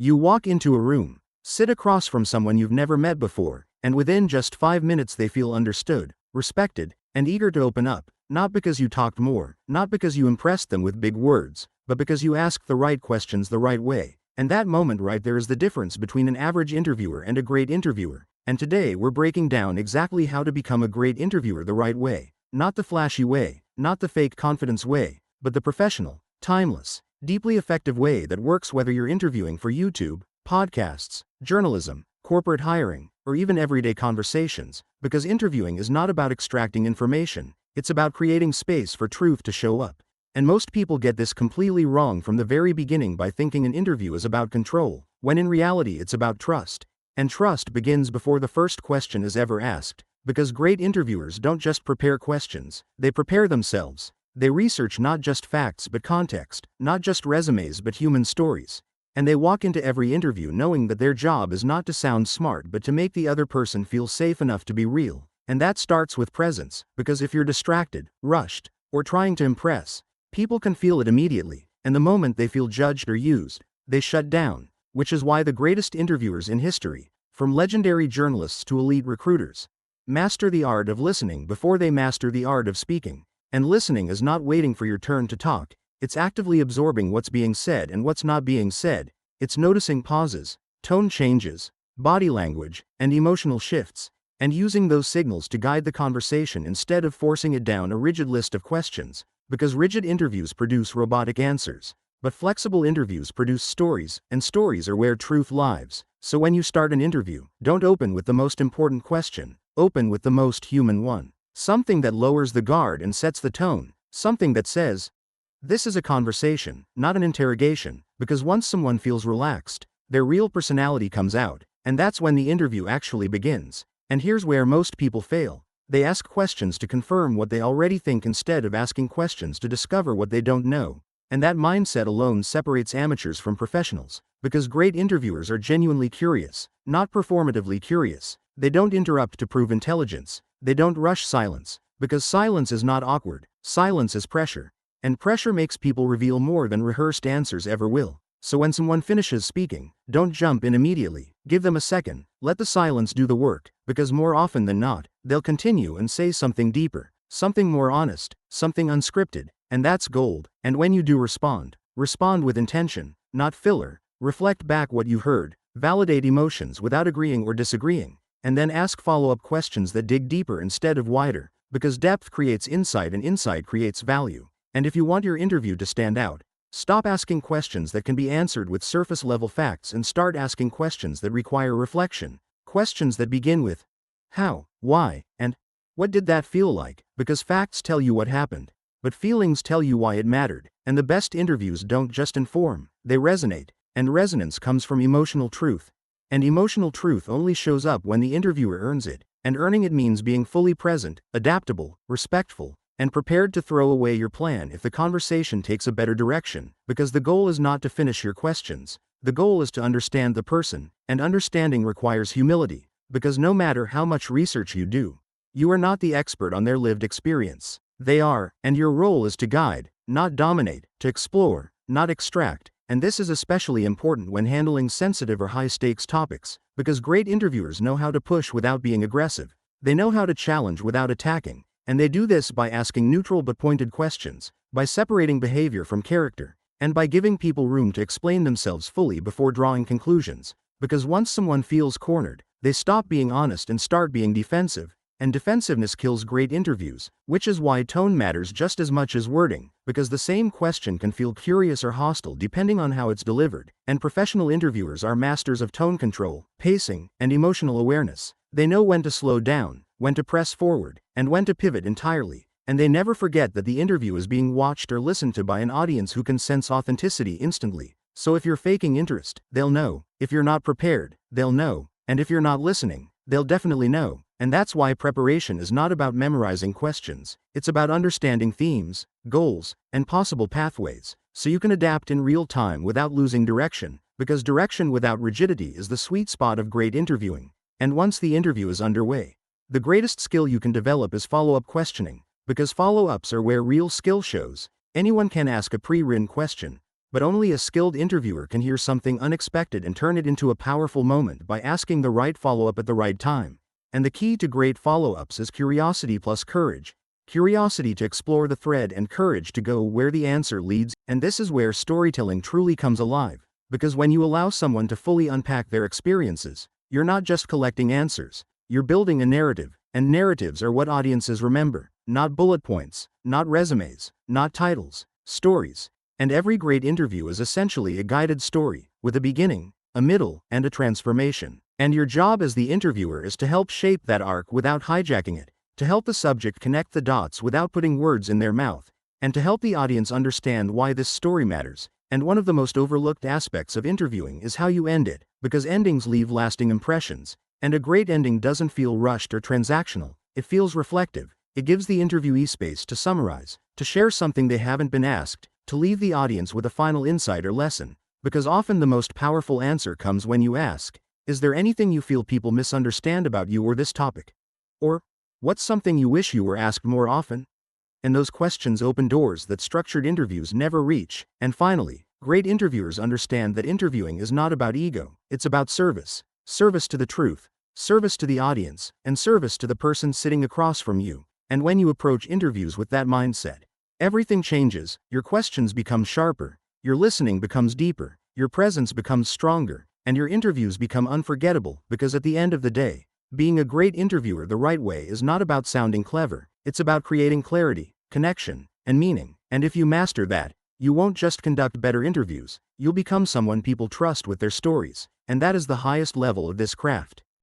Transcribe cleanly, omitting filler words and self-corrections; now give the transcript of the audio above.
You walk into a room, sit across from someone you've never met before, and within just 5 minutes they feel understood, respected, and eager to open up, not because you talked more, not because you impressed them with big words, but because you asked the right questions the right way. And that moment right there is the difference between an average interviewer and a great interviewer. And today we're breaking down exactly how to become a great interviewer the right way. Not the flashy way, not the fake confidence way, but the professional, timeless, deeply effective way that works whether you're interviewing for YouTube, podcasts, journalism, corporate hiring, or even everyday conversations, because interviewing is not about extracting information, it's about creating space for truth to show up. And most people get this completely wrong from the very beginning by thinking an interview is about control, when in reality it's about trust. And trust begins before the first question is ever asked, because great interviewers don't just prepare questions, they prepare themselves. They research not just facts but context, not just resumes but human stories. And they walk into every interview knowing that their job is not to sound smart but to make the other person feel safe enough to be real. And that starts with presence, because if you're distracted, rushed, or trying to impress, people can feel it immediately, and the moment they feel judged or used, they shut down, which is why the greatest interviewers in history, from legendary journalists to elite recruiters, master the art of listening before they master the art of speaking. And listening is not waiting for your turn to talk, it's actively absorbing what's being said and what's not being said. It's noticing pauses, tone changes, body language, and emotional shifts, and using those signals to guide the conversation instead of forcing it down a rigid list of questions, because rigid interviews produce robotic answers, but flexible interviews produce stories, and stories are where truth lives. So when you start an interview, don't open with the most important question, open with the most human one. Something that lowers the guard and sets the tone, something that says, this is a conversation, not an interrogation, because once someone feels relaxed, their real personality comes out, and that's when the interview actually begins. And here's where most people fail. They ask questions to confirm what they already think instead of asking questions to discover what they don't know. And that mindset alone separates amateurs from professionals, because great interviewers are genuinely curious, not performatively curious. They don't interrupt to prove intelligence. They don't rush silence, because silence is not awkward, silence is pressure. And pressure makes people reveal more than rehearsed answers ever will. So when someone finishes speaking, don't jump in immediately, give them a second, let the silence do the work, because more often than not, they'll continue and say something deeper, something more honest, something unscripted, and that's gold. And when you do respond with intention, not filler, reflect back what you heard, validate emotions without agreeing or disagreeing, and then ask follow-up questions that dig deeper instead of wider, because depth creates insight and insight creates value. And if you want your interview to stand out, stop asking questions that can be answered with surface-level facts and start asking questions that require reflection, questions that begin with how, why, and what did that feel like, because facts tell you what happened, but feelings tell you why it mattered. And the best interviews don't just inform, they resonate, and resonance comes from emotional truth. And emotional truth only shows up when the interviewer earns it, and earning it means being fully present, adaptable, respectful, and prepared to throw away your plan if the conversation takes a better direction, because the goal is not to finish your questions, the goal is to understand the person, and understanding requires humility, because no matter how much research you do, you are not the expert on their lived experience. They are, and your role is to guide, not dominate, to explore, not extract. And this is especially important when handling sensitive or high-stakes topics, because great interviewers know how to push without being aggressive, they know how to challenge without attacking, and they do this by asking neutral but pointed questions, by separating behavior from character, and by giving people room to explain themselves fully before drawing conclusions, because once someone feels cornered, they stop being honest and start being defensive, and defensiveness kills great interviews, which is why tone matters just as much as wording, because the same question can feel curious or hostile depending on how it's delivered, and professional interviewers are masters of tone control, pacing, and emotional awareness. They know when to slow down, when to press forward, and when to pivot entirely, and they never forget that the interview is being watched or listened to by an audience who can sense authenticity instantly. So if you're faking interest, they'll know. If you're not prepared, they'll know. And if you're not listening, they'll definitely know. And that's why preparation is not about memorizing questions, it's about understanding themes, goals, and possible pathways, so you can adapt in real time without losing direction, because direction without rigidity is the sweet spot of great interviewing. And once the interview is underway, the greatest skill you can develop is follow-up questioning, because follow-ups are where real skill shows. Anyone can ask a pre-written question, But only a skilled interviewer can hear something unexpected and turn it into a powerful moment by asking the right follow-up at the right time. And the key to great follow-ups is curiosity plus courage. Curiosity to explore the thread and courage to go where the answer leads. And this is where storytelling truly comes alive. Because when you allow someone to fully unpack their experiences, you're not just collecting answers, you're building a narrative, and narratives are what audiences remember, not bullet points, not resumes, not titles, stories. And every great interview is essentially a guided story, with a beginning, a middle, and a transformation. And your job as the interviewer is to help shape that arc without hijacking it, to help the subject connect the dots without putting words in their mouth, and to help the audience understand why this story matters. And one of the most overlooked aspects of interviewing is how you end it, because endings leave lasting impressions, and a great ending doesn't feel rushed or transactional, it feels reflective. It gives the interviewee space to summarize, to share something they haven't been asked, to leave the audience with a final insight or lesson, because often the most powerful answer comes when you ask, is there anything you feel people misunderstand about you or this topic? Or, what's something you wish you were asked more often? And those questions open doors that structured interviews never reach. And finally, great interviewers understand that interviewing is not about ego, it's about service. Service to the truth, service to the audience, and service to the person sitting across from you. And when you approach interviews with that mindset, everything changes, your questions become sharper, your listening becomes deeper, your presence becomes stronger, and your interviews become unforgettable, because at the end of the day, being a great interviewer the right way is not about sounding clever, it's about creating clarity, connection, and meaning. And if you master that, you won't just conduct better interviews, you'll become someone people trust with their stories, and that is the highest level of this craft.